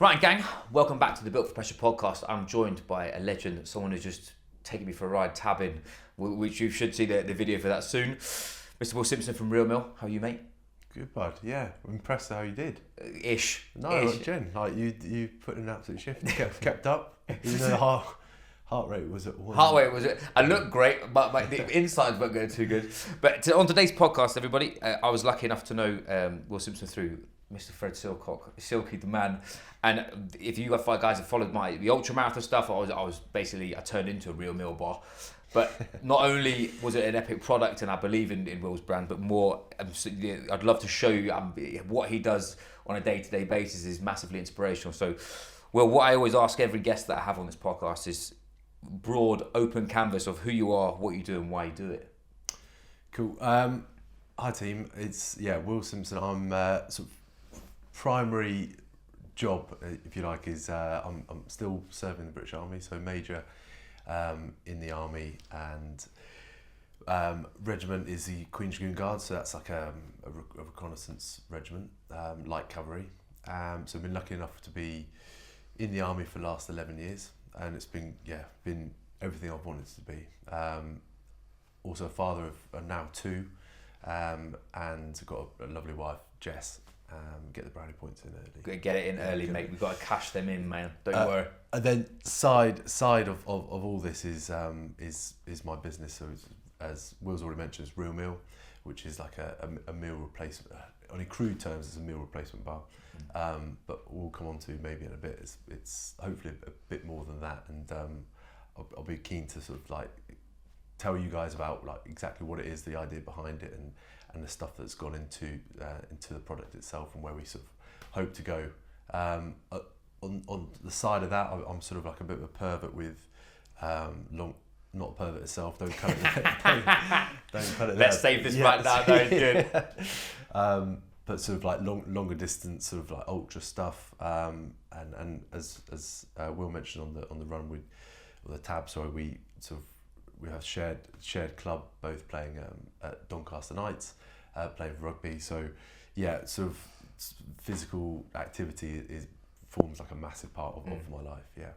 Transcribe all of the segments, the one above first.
Right, gang, welcome back to the Built for Pressure podcast. I'm joined by a legend, someone who's just taken me for a ride, Tabin, which you should see the video for that soon. Mr. Will Simpson from REAL.MEAL. How are you, mate? Good, bud. Yeah, I'm impressed at how you did. Ish. No, Ish. Jen, like you put in an absolute shift. Kept up. Even though the heart rate was at one. Heart rate was it? I looked great, but the insides weren't going too good. But on today's podcast, everybody, I was lucky enough to know Will Simpson through Mr. Fred Silcock, Silky the man. And if you guys have followed the ultra marathon stuff, I turned into a REAL.MEAL bar. But not only was it an epic product, and I believe in Will's brand, but more, I'd love to show you what he does on a day-to-day basis is massively inspirational. So, Will, what I always ask every guest that I have on this podcast is broad, open canvas of who you are, what you do, and why you do it. Cool. Hi team. It's Will Simpson. I'm sort of primary job, if you like, is I'm still serving the British Army, so major in the army, and regiment is the Queen's Dragoon Guards, so that's like a reconnaissance regiment, light cavalry. So I've been lucky enough to be in the army for the last 11 years, and it's been everything I've wanted to be. Also a father of now two, and got a lovely wife, Jess. Get the brownie points in early. Get it in early, mate. We've got to cash them in, man. Don't worry. And then side of all this is my business. So as Will's already mentioned, it's REAL.MEAL, which is like a meal replacement. On crude terms, it's a meal replacement bar. But we'll come on to maybe in a bit. It's hopefully a bit more than that, and I'll be keen to sort of like tell you guys about like exactly what it is, the idea behind it, and the stuff that's gone into the product itself, and where we sort of hope to go. On the side of that, I'm sort of like a bit of a pervert with not a pervert itself. Don't cut it. don't cut it. Let's save this right now. Very good. But sort of like longer distance, sort of like ultra stuff. And as Will mentioned on the run or the tab, sorry, we have shared club, both playing at Doncaster Knights, playing rugby. So yeah, sort of physical activity forms like a massive part of my life. Yeah.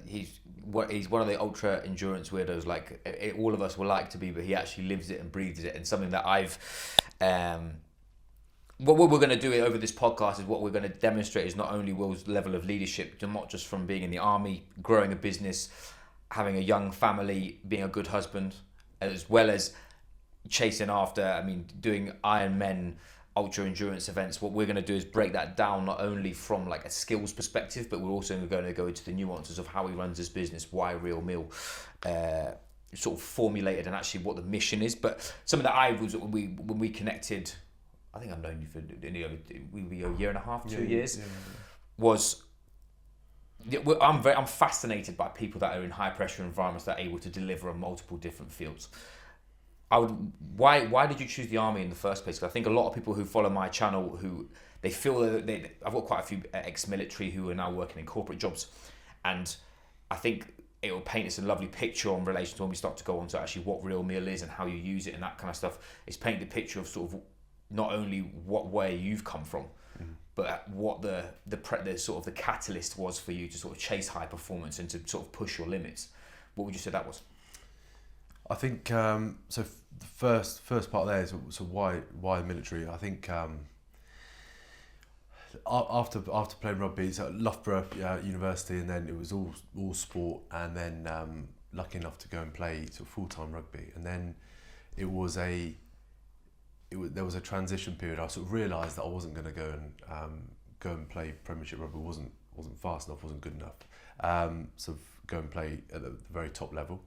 He's one of the ultra endurance weirdos. Like all of us would like to be, but he actually lives it and breathes it. And something that I've what we're going to do over this podcast is what we're going to demonstrate is not only Will's level of leadership, not just from being in the army, growing a business, having a young family, being a good husband, as well as chasing after, doing Ironman ultra endurance events. What we're going to do is break that down, not only from like a skills perspective, but we're also going to go into the nuances of how he runs his business, why REAL.MEAL sort of formulated, and actually what the mission is. But something that when we connected, I think I've known you for a year and a half, 2 years, was I'm fascinated by people that are in high pressure environments that are able to deliver on multiple different fields. Why did you choose the army in the first place? Because I think a lot of people who follow my channel, who they feel that I've got quite a few ex-military who are now working in corporate jobs, and I think it will paint us a lovely picture in relation to when we start to go on to actually what REAL.MEAL is and how you use it and that kind of stuff. It's paint the picture of sort of not only where you've come from, but what the sort of the catalyst was for you to sort of chase high performance and to sort of push your limits. What would you say that was? I think so. The first part there is so why the military. I think after playing rugby, it's at Loughborough University, and then it was all sport, and then lucky enough to go and play sort of full-time rugby, and then there was a transition period. I sort of realised that I wasn't going to go and play Premiership rugby. wasn't fast enough, wasn't good enough. Sort of go and play at the very top level.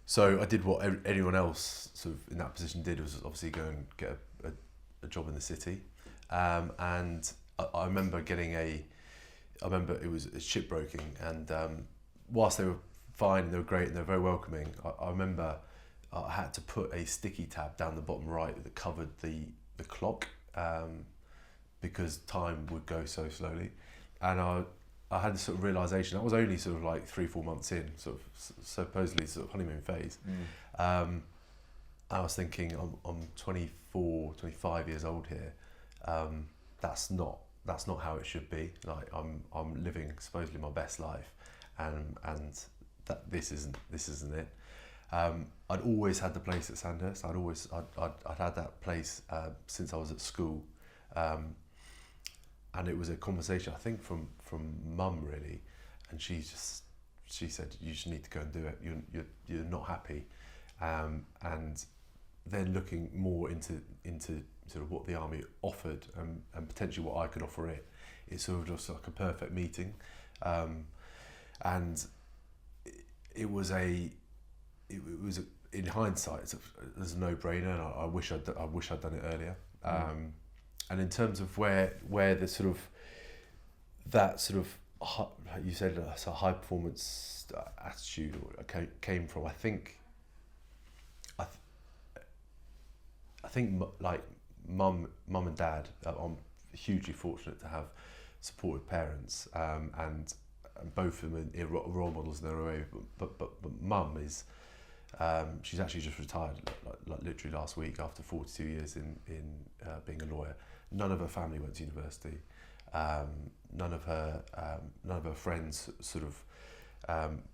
So I did what anyone else sort of in that position did, was obviously go and get a job in the city. And I remember it was shipbroking, and whilst they were fine, they were great, and they were very welcoming, I remember I had to put a sticky tab down the bottom right that covered the clock, because time would go so slowly. And I had this sort of realisation. I was only sort of like 3-4 months in, sort of supposedly sort of honeymoon phase. I was thinking, I'm 24, 25 years old here. That's not that's not how it should be. Like I'm living supposedly my best life, and that this isn't it. I'd always had the place at Sandhurst. I'd had that place since I was at school, and it was a conversation I think from mum really, and she said you just need to go and do it. You're not happy, and then looking more into sort of what the army offered and potentially what I could offer it's sort of just like a perfect meeting, and it was in hindsight it's a no-brainer, and I wish I'd done it earlier. And in terms of where the sort of that sort of like you said, a high performance attitude came from, I think like mum and dad. I'm hugely fortunate to have supportive parents, and both of them are role models in their own way. But mum is, she's actually just retired, like literally last week after 42 years in being a lawyer. None of her family went to university. None of her friends sort of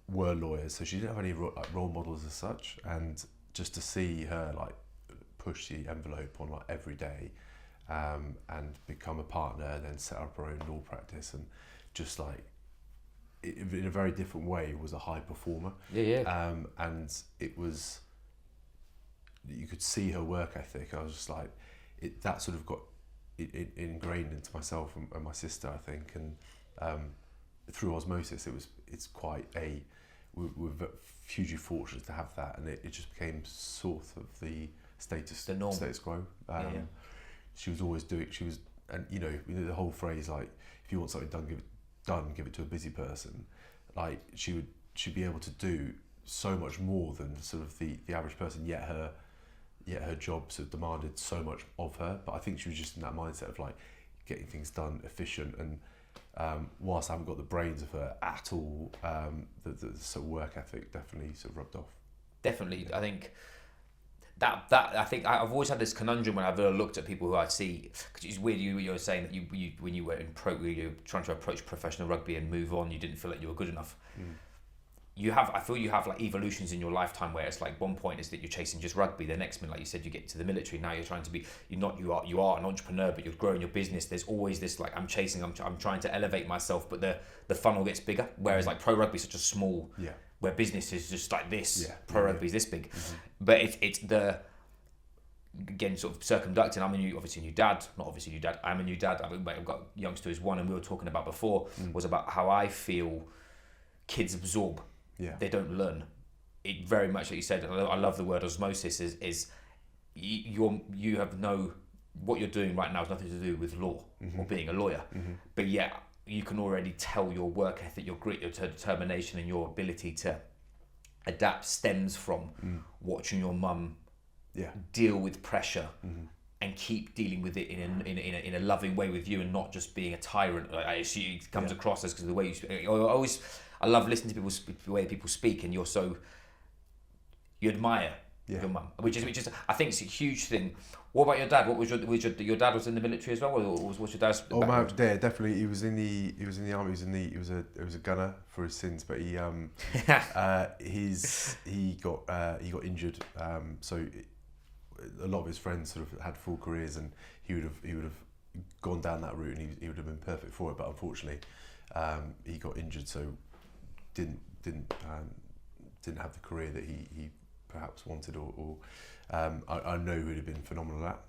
were lawyers, so she didn't have any role models as such. And just to see her like push the envelope on like every day, and become a partner, and then set up her own law practice, and just like in a very different way was a high performer. And it was, you could see her work ethic. I was just like, that sort of got ingrained into myself and my sister, I think, and through osmosis it's quite we're hugely fortunate to have that, and it just became sort of the norm. Status quo. She was always and you know the whole phrase, like, if you want something done, give it to a busy person. Like, she'd be able to do so much more than sort of the average person, yet her job sort of demanded so much of her. But I think she was just in that mindset of like getting things done, efficient, and whilst I haven't got the brains of her at all, the sort of work ethic definitely sort of rubbed off. Definitely, I think that I think I've always had this conundrum when I've looked at people who I see, because it's weird you were saying that you when you were in you were trying to approach professional rugby and move on, you didn't feel like you were good enough. I feel you have like evolutions in your lifetime where it's like one point is that you're chasing just rugby, the next minute, like you said, you get to the military. Now you're trying to be, you are an entrepreneur, but you're growing your business. There's always this like I'm trying to elevate myself, but the funnel gets bigger. Whereas like pro rugby is such a small, where business is just like this. Pro rugby is this big, but it's the, again, sort of circumducting. I'm obviously a new dad, not obviously a new dad. I'm a new dad. I've got youngster who's 1, and we were talking about before was about how I feel kids absorb. They don't learn. It very much, like you said, I love the word osmosis, is you have what you're doing right now has nothing to do with law or being a lawyer. But yeah, you can already tell your work ethic, your grit, your determination, and your ability to adapt stems from watching your mum deal with pressure and keep dealing with it in a loving way with you, and not just being a tyrant. I assume it comes across as, because of the way you speak. I love listening to the way people speak, and you admire your mum, which is I think it's a huge thing. What about your dad? What was your dad was in the military as well, or was your dad's background? My dad, definitely. He was in the army. He was a gunner for his sins, but he got injured. So a lot of his friends sort of had full careers, and he would have gone down that route, and he would have been perfect for it. But unfortunately, he got injured, so didn't have the career that he perhaps wanted, or I know he would have been phenomenal at.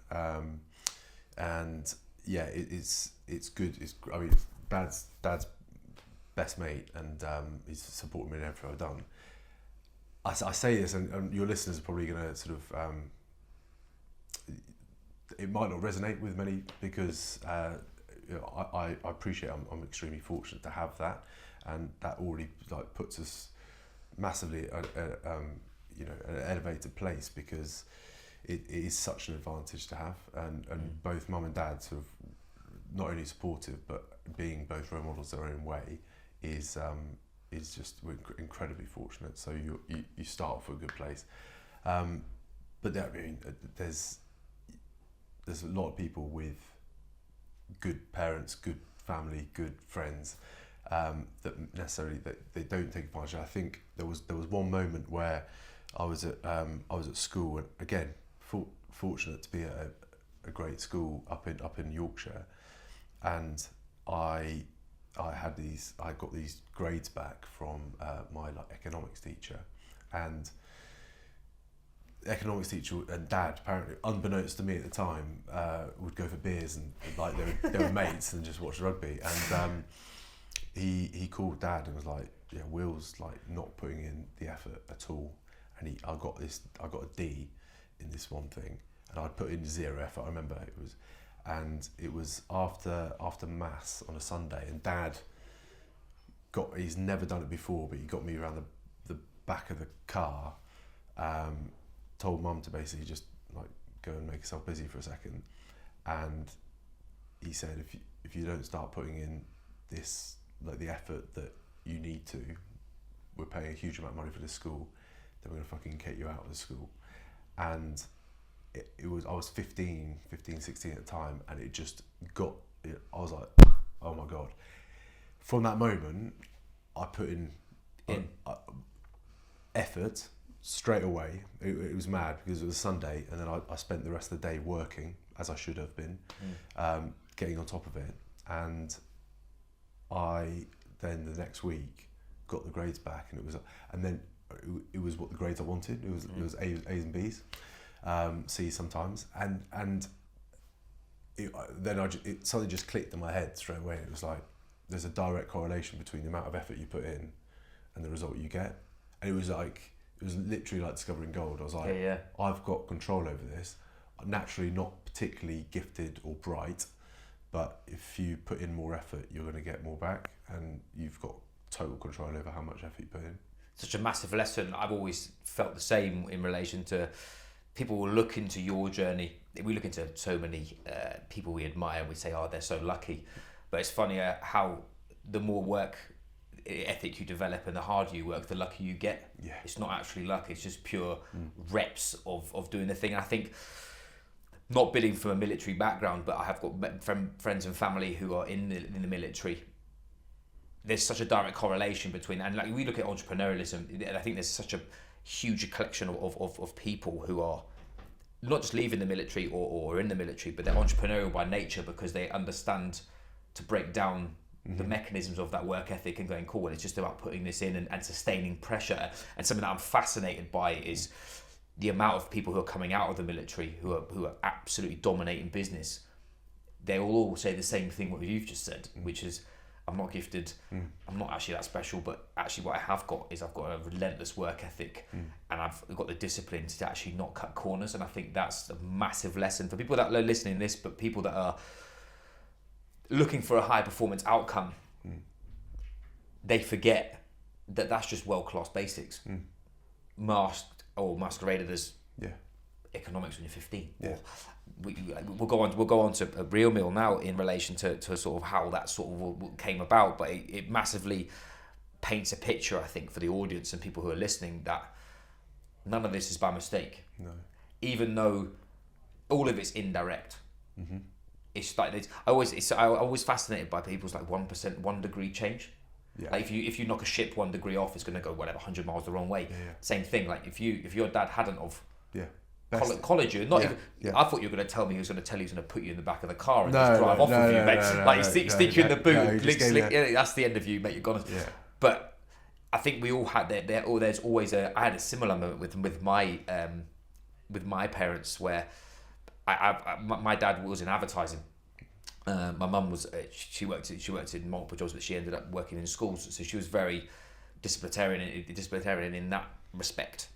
And yeah, it's good. I mean, dad's best mate, and he's supported me in everything I've done. I say this, and your listeners are probably going to sort of it might not resonate with many, because I appreciate I'm extremely fortunate to have that, and that already like puts us massively at an elevated place, because it is such an advantage to have, and both mum and dad sort of not only supportive, but being both role models their own way is just, we're incredibly fortunate. So you start off with a good place, but I mean, there's a lot of people with good parents, good family, good friends, that they don't take advantage. I think there was one moment where I was at school, and again, fortunate to be at a great school up in Yorkshire, and I got these grades back from my economics teacher, and the economics teacher and dad, apparently unbeknownst to me at the time, would go for beers and they were mates and just watch rugby, and he called dad and was like, yeah, Will's not putting in the effort at all, and I got a D in this one thing, and I'd put in 0 effort. I remember it was after maths on a Sunday, and dad he's never done it before, but he got me around the back of the car, told mum to basically just go and make yourself busy for a second, and he said, if you don't start putting in this the effort that you need to, we're paying a huge amount of money for this school, then we're gonna fucking kick you out of the school. And I was 16 at the time, and it just got, I was like, oh my God. From that moment, I put in effort straight away. It was mad because it was a Sunday, and then I spent the rest of the day working, as I should have been, getting on top of it. And I then the next week got the grades back, and it was what the grades I wanted. It was A's and B's, C's sometimes, and it suddenly just clicked in my head straight away. It was like there's a direct correlation between the amount of effort you put in and the result you get, and it was literally like discovering gold. I was like, I've got control over this. I'm naturally not particularly gifted or bright, but if you put in more effort, you're going to get more back, and you've got total control over how much effort you put in. Such a massive lesson. I've always felt the same in relation to people will look into your journey. We look into so many people we admire, and we say, oh, they're so lucky. But it's funny how the more work ethic you develop and the harder you work, the luckier you get. Yeah. It's not actually luck, it's just pure reps of doing the thing. And I think, not being from a military background, but I have got friends and family who are in the military. There's such a direct correlation between, and we look at entrepreneurialism, and I think there's such a huge collection of people who are not just leaving the military or in the military, but they're entrepreneurial by nature because they understand to break down the mechanisms of that work ethic and going, cool, and it's just about putting this in and sustaining pressure. And something that I'm fascinated by is the amount of people who are coming out of the military who are absolutely dominating business. They all say the same thing what you've just said, which is, I'm not gifted, I'm not actually that special, but actually what I have got is I've got a relentless work ethic, and I've got the discipline to actually not cut corners. And I think that's a massive lesson for people that are listening to this, but people that are looking for a high performance outcome, they forget that that's just world-class basics. Masked or masqueraded as economics when you're 15. Yeah. We'll go on to a real meal now in relation to sort of how that sort of came about, but it massively paints a picture, I think, for the audience and people who are listening, that none of this is by mistake. No. Even though all of it's indirect. It's like I always fascinated by people's 1%, 1 degree change. Yeah. Like if you knock a ship 1 degree off, it's going to go 100 miles the wrong way. Yeah. Same thing. Like if your dad hadn't of college you, not even. I thought you were going to tell me he was going to tell you he was going to put you in the back of the car and just drive off with you, mate. Stick you in the boot, that's the end of you, mate. You're gone. Yeah. But I think we all had there's always I had a similar moment with my parents where my dad was in advertising. My mum was she worked in multiple jobs, but she ended up working in schools, so she was very disciplinarian in that respect.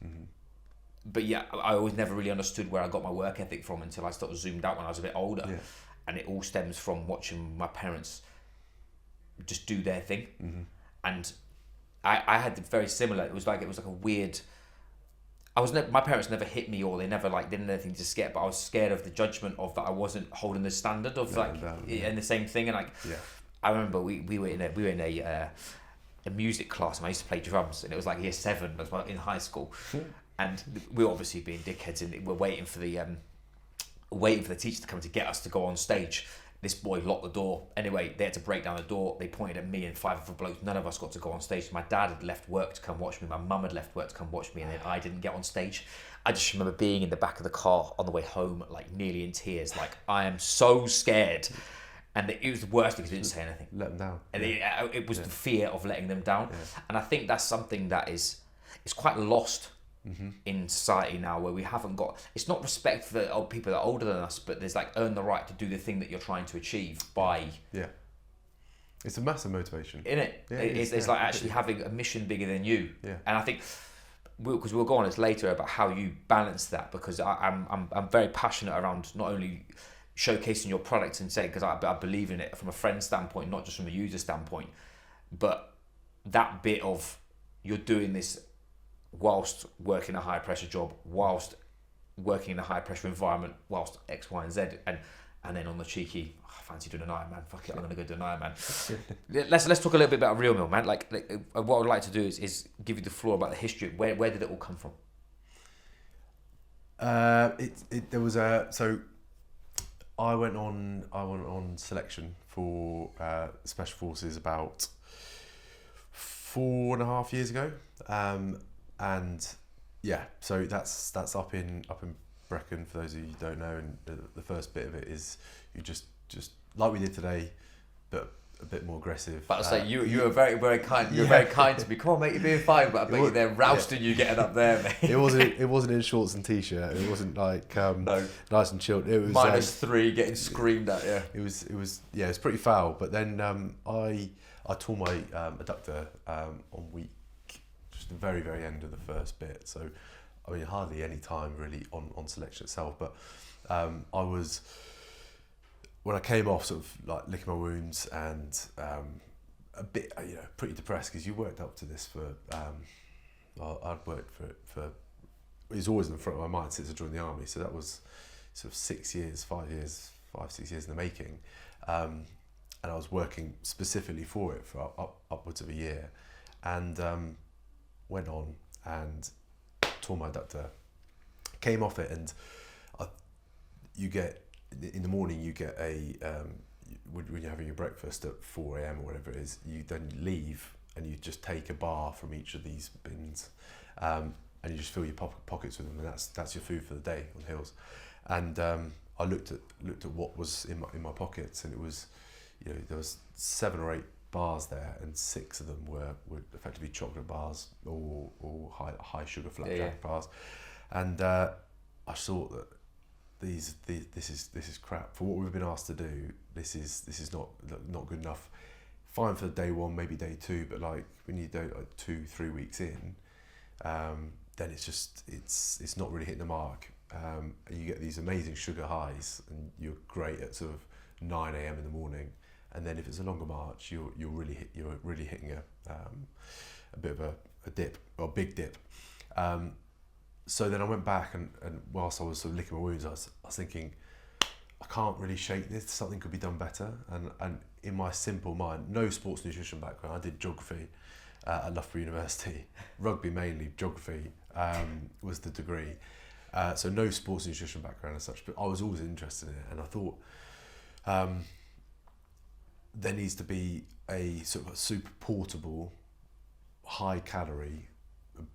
But yeah, I always never really understood where I got my work ethic from until I started zoomed out when I was a bit older. And it all stems from watching my parents just do their thing. And I had very similar. It was like a weird. My parents never hit me, or they never did anything to scare, but I was scared of the judgment of that I wasn't holding the standard of and the same thing. And I remember we were in a music class, and I used to play drums, and it was year 7 as well in high school, and we were obviously being dickheads, and we're waiting for the teacher to come to get us to go on stage. This boy locked the door. Anyway, they had to break down the door. They pointed at me and 5 other blokes. None of us got to go on stage. My dad had left work to come watch me. My mum had left work to come watch me, and then I didn't get on stage. I just remember being in the back of the car on the way home, like nearly in tears. Like, I am so scared. And it was the worst because we didn't say anything. Let them down. And it was the fear of letting them down. Yeah. And I think that's something that is quite lost in society now, where we haven't got, it's not respect for the people that are older than us, but there's like, earn the right to do the thing that you're trying to achieve by... Yeah. It's a massive motivation. In it. Yeah, it's like actually having a mission bigger than you. Yeah. And I think, because we'll go on this later about how you balance that, because I'm very passionate around not only showcasing your product and saying, because I believe in it from a friend standpoint, not just from a user standpoint, but that bit of you're doing this whilst working a high pressure job, whilst working in a high pressure environment, whilst X, Y, and Z, and then on the cheeky, I fancy doing an Ironman. Fuck it, I'm gonna go do an Ironman. Let's talk a little bit about REAL.MEAL, man. Like what I'd like to do is give you the floor about the history. Where did it all come from? There was a so. I went on selection for Special Forces about 4.5 years ago, and yeah, so that's up in Brecon for those of you who don't know. And the first bit of it is you just like we did today, but a bit more aggressive. But I say you were very, very kind. You were very kind to me. Come on, mate, you're being fine. But I bet they're rousting you getting up there, mate. It wasn't in shorts and t-shirt. It wasn't like no. Nice and chilled. It was -3, getting screamed at. Yeah. It was yeah, it was pretty foul. But then I tore my adductor on week, just the very, very end of the first bit. So I mean, hardly any time really on selection itself. But I was, when I came off, sort of like licking my wounds and a bit, pretty depressed, because you worked up to this for, I'd worked for it was always in the front of my mind since I joined the army. So that was sort of 6 years, 6 years in the making. And I was working specifically for it for upwards of a year, and went on and tore my adductor, came off it, and you get, in the morning you get a when you're having your breakfast at 4 a.m. or whatever it is, you then leave and you just take a bar from each of these bins, and you just fill your pockets with them, and that's your food for the day on hills. And I looked at what was in my pockets, and it was, there was 7 or 8 bars there, and 6 of them were effectively chocolate bars or high sugar flapjack bars, and I thought that this is crap for what we've been asked to do. This is not good enough. Fine for day 1, maybe day 2, but like when you do like 2-3 weeks in, then it's not really hitting the mark. And you get these amazing sugar highs, and you're great at sort of 9 a.m. in the morning. And then if it's a longer march, you're really hitting a bit of a dip, or a big dip. So then I went back, and whilst I was sort of licking my wounds, I was thinking, I can't really shake this. Something could be done better. And in my simple mind, no sports nutrition background. I did geography at Loughborough University, rugby mainly. Geography was the degree. So no sports nutrition background as such, but I was always interested in it, and I thought there needs to be a sort of a super portable, high calorie,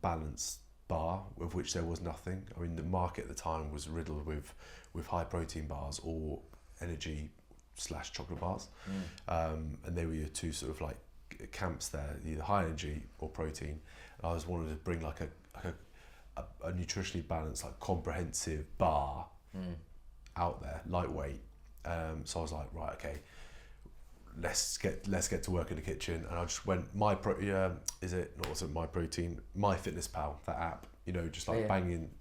balanced bar, of which there was nothing. I mean, the market at the time was riddled with high protein bars or energy / chocolate bars, and they were your two sort of like camps there, either high energy or protein. And I was wanted to bring like a nutritionally balanced, like comprehensive bar out there, lightweight. So I was like, right, okay, let's get to work in the kitchen. And I just went My Fitness Pal, that app, just like banging.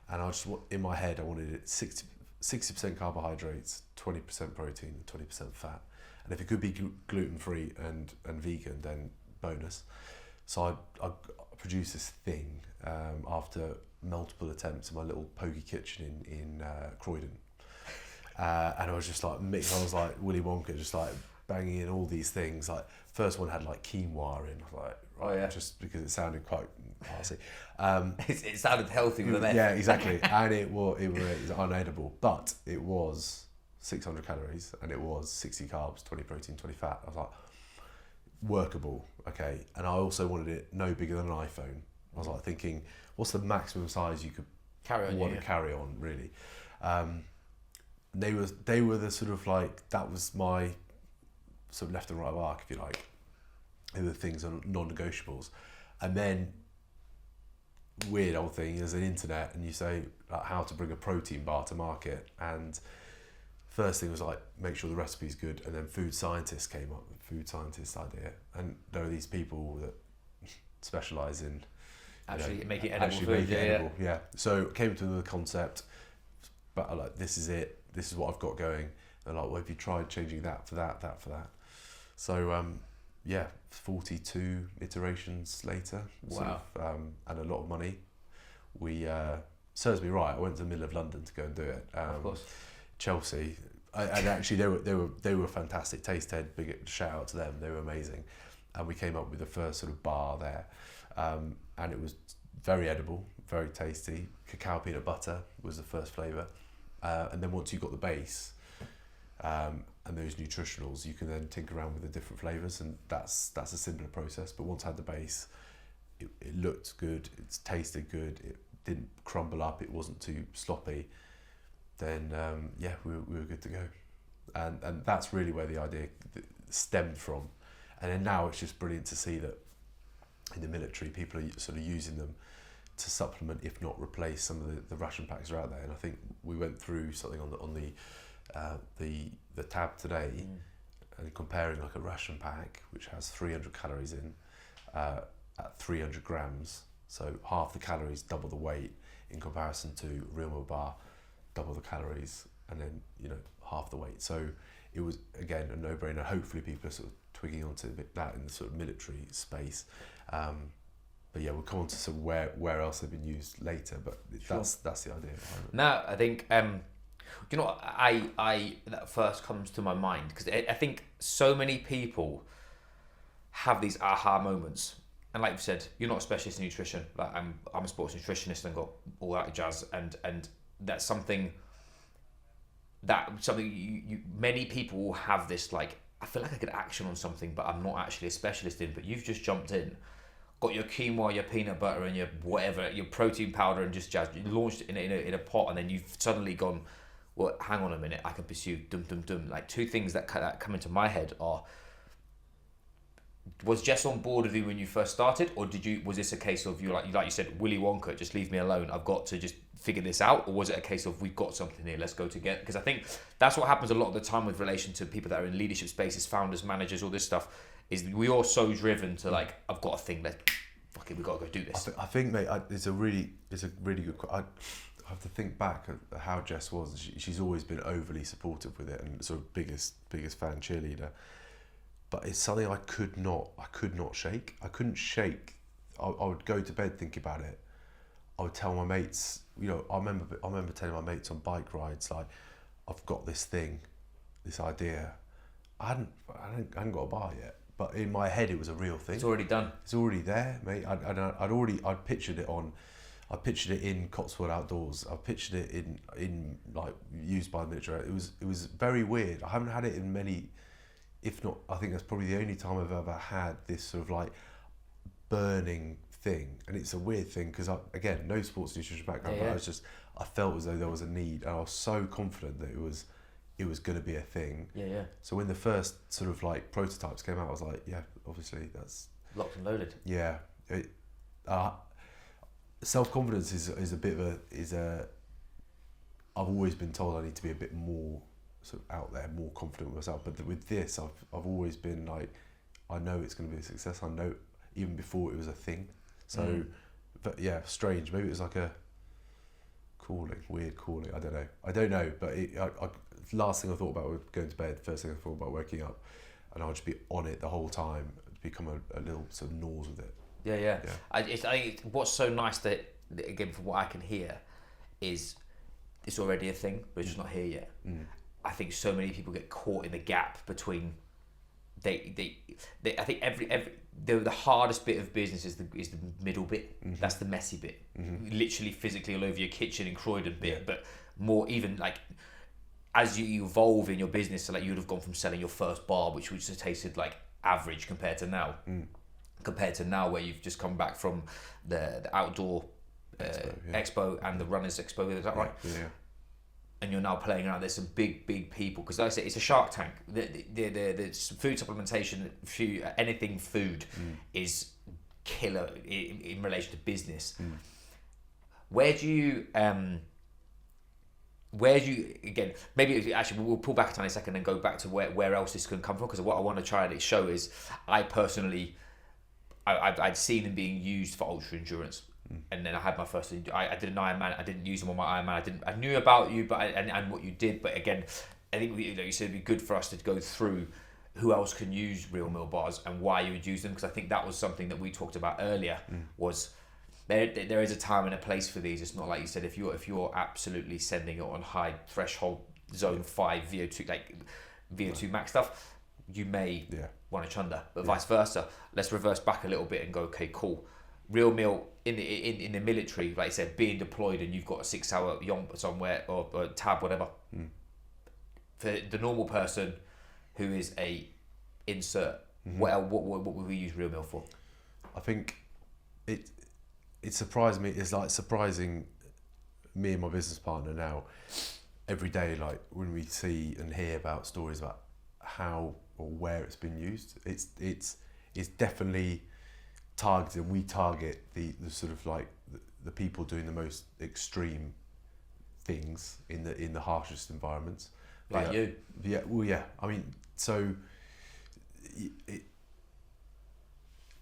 And I just, in my head, I wanted it 60% carbohydrates, 20% protein, and 20% fat. And if it could be gluten free and vegan, then bonus. So I produced this thing after multiple attempts in my little pokey kitchen in Croydon, and I was just like I was like Willy Wonka, just like banging in all these things. Like first one had like quinoa in, like just because it sounded quite classy. It sounded healthy with an F. Yeah, exactly, and it was unedible, but it was 600 calories, and it was 60 carbs, 20 protein, 20 fat. I was like, workable, okay. And I also wanted it no bigger than an iPhone. I was like thinking, what's the maximum size you could carry on, really? They were the sort of like, that was my sort of left and right of arc, if you like. They were things on non-negotiables. And then weird old thing is an internet, and you say like, how to bring a protein bar to market, and first thing was like, make sure the recipe's good, and then food scientists came up with food scientist idea, and there are these people that specialise in actually making edible food. Yeah. So came to the concept, but I'm like, this is it. This is what I've got going. They're like, well, have you tried changing that for that for that? So 42 iterations later. Wow. Sort of, and a lot of money. We serves me right. I went to the middle of London to go and do it. Of course. Chelsea. And actually they were fantastic. Taste Head, big shout out to them. They were amazing. And we came up with the first sort of bar there. And it was very edible, very tasty. Cacao peanut butter was the first flavour. And then once you got the base and those nutritionals, you can then tinker around with the different flavours, and that's a simpler process. But once I had the base, it looked good, it tasted good, it didn't crumble up, it wasn't too sloppy. Then we were good to go. And that's really where the idea stemmed from. And then now it's just brilliant to see that in the military, people are sort of using them to supplement, if not replace, some of the ration packs that are out there. And I think we went through something on the tab today, and comparing like a ration pack which has 300 calories in at 300 grams, so half the calories, double the weight, in comparison to REAL.MEAL bar, double the calories, and then half the weight. So it was again a no-brainer. Hopefully people are sort of twigging onto that in the sort of military space. But yeah, we'll come on to sort of where else they've been used later, but Sure. that's the idea behind it. No, I think what I that first comes to my mind, because I think so many people have these aha moments, and like you said, you're not a specialist in nutrition. Like I'm a sports nutritionist and got all that jazz, and that's something you many people will have this like, I feel like I could action on something, but I'm not actually a specialist in. But you've just jumped in, got your quinoa, your peanut butter, and your whatever, your protein powder, and just jazz. You launched it in a pot, and then you've suddenly gone, well, hang on a minute, I can pursue Like two things that come into my head are: was Jess on board with you when you first started, or was this a case of you like you said, Willy Wonka, just leave me alone, I've got to just figure this out? Or was it a case of, we've got something here, let's go together? Because I think that's what happens a lot of the time with relation to people that are in leadership spaces, founders, managers, all this stuff, is we are so driven to like, I've got a thing, we've got to go do this. I think, mate, it's a really good. I have to think back at how Jess was. She's always been overly supportive with it, and sort of biggest fan, cheerleader. But it's something I could not shake. I couldn't shake. I would go to bed thinking about it. I would tell my mates, I remember telling my mates on bike rides, like, I've got this thing, this idea. I hadn't got a bar yet, but in my head it was a real thing. It's already done. It's already there, mate. I'd pictured it in Cotswold Outdoors. I pictured it in like used by the military. It was very weird. I haven't had it in many, if not, I think that's probably the only time I've ever had this sort of like burning thing. And it's a weird thing because again, no sports nutrition background, Yeah. but I felt as though there was a need, and I was so confident that it was going to be a thing. Yeah. So when the first sort of like prototypes came out, I was like, yeah, obviously that's Locked and loaded. Yeah. Self-confidence is a bit of I've always been told I need to be a bit more sort of out there, more confident with myself. But with this, I've always been like, I know it's going to be a success. I know even before it was a thing. So, but yeah, strange. Maybe it was like a weird calling. I don't know. But last thing I thought about was going to bed. First thing I thought about waking up, and I would just be on it the whole time. Become a little sort of gnaws with it. Yeah. I think what's so nice that, again, from what I can hear, is it's already a thing, but it's just not here yet. I think so many people get caught in the gap between they I think the hardest bit of business is the middle bit. That's the messy bit. Literally physically all over your kitchen in Croydon bit, but more even like as you evolve in your business, so like you'd have gone from selling your first bar, which just tasted like average compared to now, where you've just come back from the outdoor expo and the runners expo. Is that right? Yeah. And you're now playing around. There's some big people, because like I say, it's a Shark Tank. The food supplementation, anything food is killer in relation to business. Where do you again, maybe actually we'll pull back a tiny second and go back to where else this can come from, because what I want to try and show is I personally I'd seen them being used for ultra endurance. And then I had my first. I did an Ironman. I didn't use them on my Ironman. I knew about you, but and what you did. But again, I think you said it'd be good for us to go through who else can use Real Meal bars and why you would use them, because I think that was something that we talked about earlier. Was there is a time and a place for these. It's not like you said, if you're absolutely sending it on high threshold zone 5 VO2 like VO2 max stuff, you may want to chunder, but vice versa. Let's reverse back a little bit and go, okay, cool. Real Meal in the military, like I said, being deployed and you've got a 6-hour yomp somewhere or tab, whatever. For the normal person who is a insert, what would we use Real Meal for? I think it surprised me. It's like surprising me and my business partner now every day, like when we see and hear about stories about how or where it's been used. It's definitely targeted. We target the sort of like the people doing the most extreme things in the harshest environments. Like you. Yeah. Well, yeah. I mean, so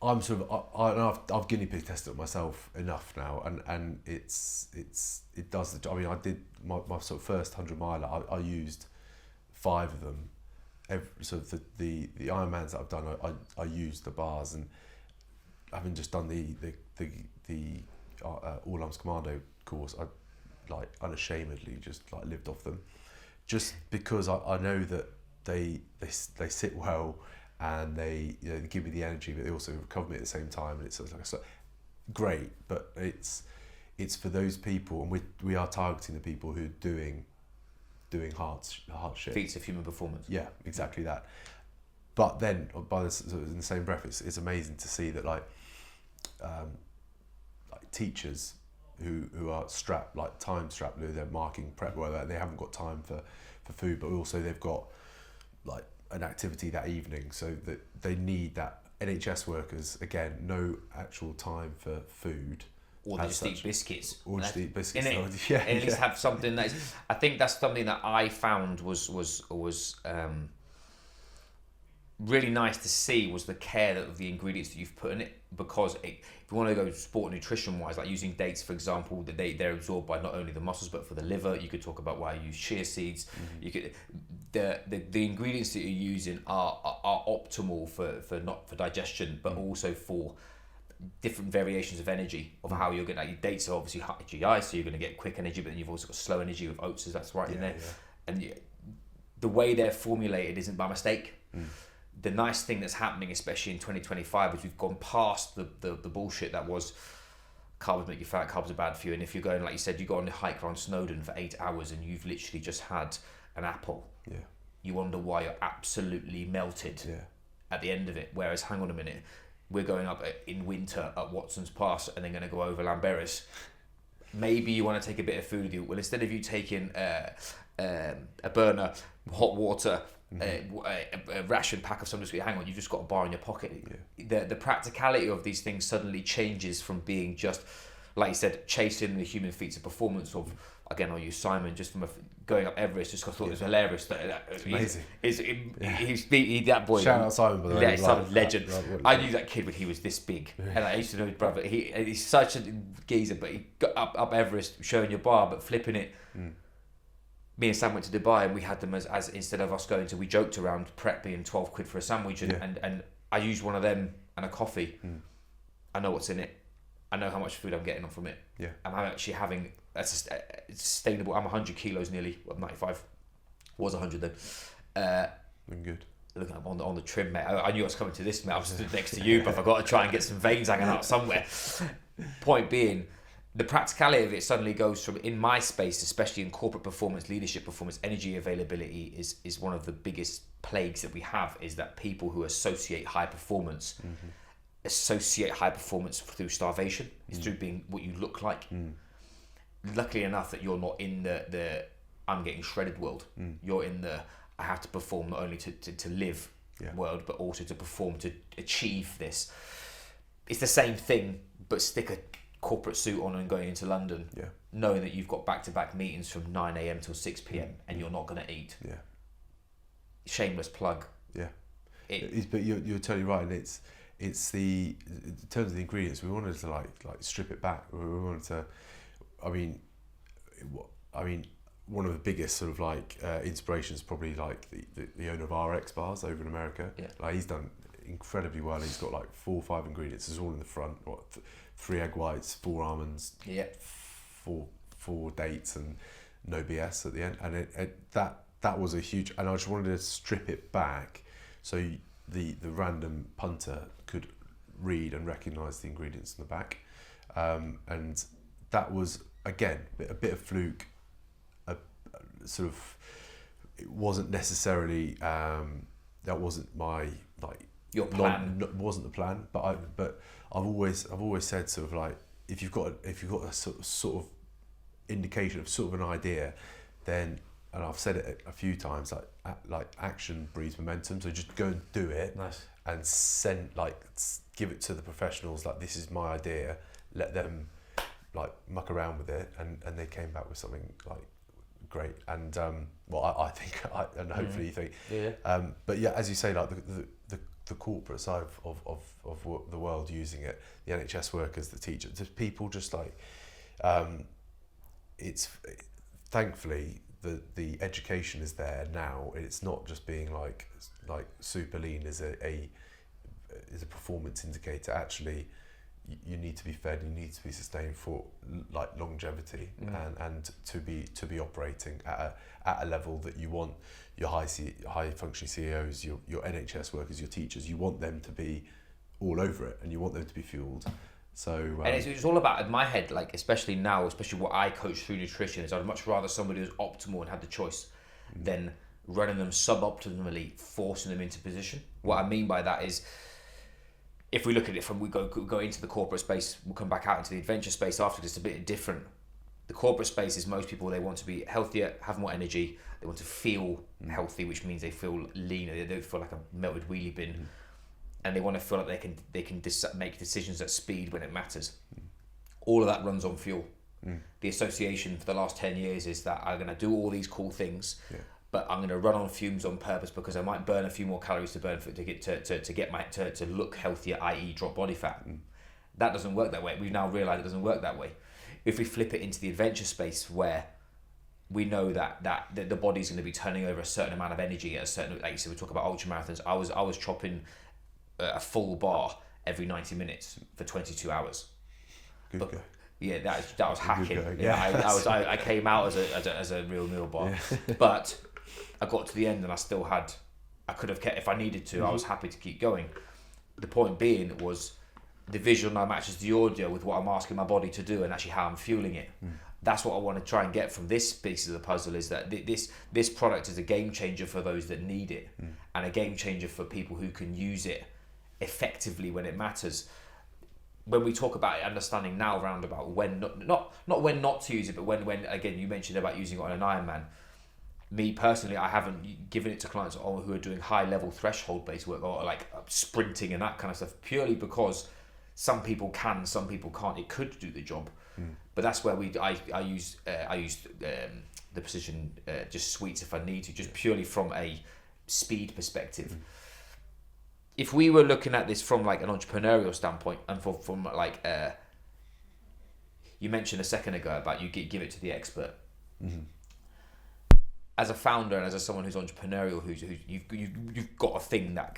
I'm sort of I've guinea pig tested it myself enough now, and it does the job. I mean, I did my sort of first 100 miler. I used 5 of them. So the Ironmans that I've done, I used the bars, and having just done the All Arms Commando course, I like unashamedly just like lived off them, just because I know that they sit well, and they give me the energy, but they also recover me at the same time, and it's like great. But it's for those people, and we are targeting the people who are doing hard shit. Feats of human performance. Yeah, exactly that. But then, in the same breath, it's amazing to see that like teachers who are strapped, like time strapped, they're marking prep, whether they haven't got time for food, but also they've got like an activity that evening, so that they need that. NHS workers, again, no actual time for food. Or they just eat biscuits. Or just eat biscuits. At least have something that is, I think that's something that I found was really nice to see, was the care of the ingredients that you've put in it. Because if you want to go sport nutrition wise, like using dates, for example, that they're absorbed by not only the muscles but for the liver. You could talk about why you use chia seeds. You could the ingredients that you're using are optimal for digestion, but also for different variations of energy of how you're going to, like, your dates are obviously high GI, so you're going to get quick energy, but then you've also got slow energy with oats, that's right in there. And the way they're formulated isn't by mistake. The nice thing that's happening, especially in 2025, is we've gone past the bullshit that was carbs make you fat, carbs are bad for you. And if you're going, like you said, you go on a hike around Snowdon for 8 hours and you've literally just had an apple, you wonder why you're absolutely melted at the end of it. Whereas, hang on a minute, we're going up in winter at Watson's Pass and then going to go over Lamberis. Maybe you want to take a bit of food with you. Well, instead of you taking a burner, hot water, a ration pack of something, hang on, you've just got a bar in your pocket. The practicality of these things suddenly changes from being just, like you said, chasing the human feats of performance of, again, I'll use Simon, just from going up Everest, just because I thought it was hilarious. It's amazing. That boy. Shout out Simon, by the way. Yeah, Simon's legend. I knew that kid when he was this big, and I used to know his brother. He's such a geezer, but he got up Everest showing your bar, but flipping it. Me and Sam went to Dubai, and we had them as instead of us going to, we joked around prep being 12 quid for a sandwich, and I used one of them and a coffee. I know what's in it. I know how much food I'm getting from it. I'm actually having it's sustainable. I'm 100 kilos nearly. I'm 95. Was 100 then. Looking good. Looking up on the trim, mate. I knew I was coming to this, mate. I was stood next to you, but I got to try and get some veins hanging out somewhere. Point being, the practicality of it suddenly goes from, in my space, especially in corporate performance, leadership performance, energy availability is one of the biggest plagues that we have, is that people who associate high performance through starvation. It's through being what you look like. Luckily enough that you're not in the I'm getting shredded world. You're in the I have to perform not only to live world, but also to perform to achieve this. It's the same thing, but stick a corporate suit on and going into London, knowing that you've got back-to-back meetings from 9 a.m. till 6 p.m. and you're not going to eat. Shameless plug. But you're totally right, and it's the, in terms of the ingredients, we wanted to like strip it back. We wanted to, I mean, one of the biggest sort of like inspirations probably like the owner of RX bars over in America. Like he's done incredibly well. He's got like 4 or 5 ingredients. It's all in the front. 3 egg whites, 4 almonds, 4 dates, and no BS at the end. And that was a huge. And I just wanted to strip it back so the random punter could read and recognise the ingredients in the back. And that was again a bit of fluke. Sort of, it wasn't necessarily that wasn't my like your plan. Wasn't the plan, but I've always said sort of like if you've got a sort of indication of sort of an idea, then, and I've said it a few times, like action breeds momentum. So just go and do it. Nice. And give it to the professionals. Like, this is my idea. Let them like muck around with it, and they came back with something like great. And I think, and hopefully you think, but yeah, as you say, like the corporate side of the world using it, the NHS workers, the teachers, just people just like, it's thankfully the education is there now. It's not just being like super lean is a performance indicator. Actually, you need to be fed, you need to be sustained for like longevity, and to be operating at a level that you want your high functioning CEOs, your NHS workers, your teachers, you want them to be all over it, and you want them to be fueled. So and it's all about, in my head, like especially now, especially what I coach through nutrition, is I'd much rather somebody who's optimal and had the choice than running them suboptimally, forcing them into position. What I mean by that is, if we look at it from, we go into the corporate space, we'll come back out into the adventure space after, it's a bit different. The corporate space is most people, they want to be healthier, have more energy, they want to feel healthy, which means they feel leaner, they don't feel like a melted wheelie bin, and they want to feel like they can make decisions at speed when it matters. All of that runs on fuel. The association for the last 10 years is that I'm going to do all these cool things, but I'm going to run on fumes on purpose because I might burn a few more calories to look healthier, i.e. drop body fat. That doesn't work that way. We've now realised it doesn't work that way. If we flip it into the adventure space, where we know that the body's going to be turning over a certain amount of energy at a certain, like you said, we talk about ultra marathons. I was chopping a full bar every 90 minutes for 22 hours. Good go. Yeah, that was hacking. Go, I came out as a real meal bar, but I got to the end and I could have kept, if I needed to, I was happy to keep going. The point being was the visual now matches the audio with what I'm asking my body to do and actually how I'm fueling it. That's what I want to try and get from this piece of the puzzle, is that this product is a game changer for those that need it, and a game changer for people who can use it effectively when it matters. When we talk about it, understanding now around about when not when not to use it, but when again, you mentioned about using it on an Ironman. Me personally, I haven't given it to clients who are doing high level threshold based work, or like sprinting and that kind of stuff, purely because some people can, some people can't. It could do the job, but that's where I use the precision just sweets if I need to, just purely from a speed perspective. If we were looking at this from like an entrepreneurial standpoint, and from like you mentioned a second ago about you give it to the expert. As a founder and as someone who's entrepreneurial, who's you've got a thing that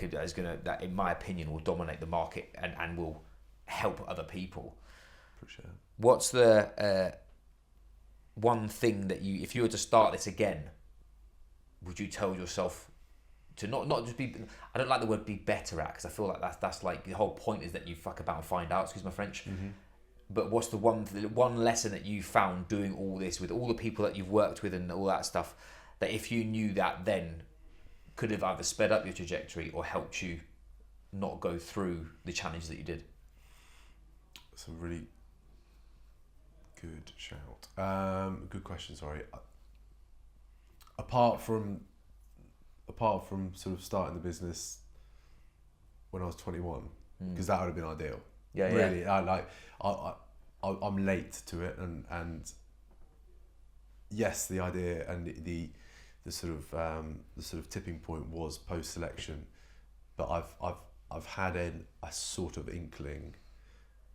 that in my opinion will dominate the market and will help other people. For sure. What's the one thing that if you were to start this again, would you tell yourself to not just be, I don't like the word be better at, because I feel like that's like the whole point is that you fuck about and find out, excuse my French. But what's the one lesson that you found doing all this with all the people that you've worked with and all that stuff, that if you knew that then could have either sped up your trajectory or helped you not go through the challenge that you did? It's a really good shout. Good question. Sorry. Apart from sort of starting the business when I was 21, because that would have been ideal. Yeah, really. yeah. I'm late to it, and yes, the idea and the sort of tipping point was post selection, but I've had a sort of inkling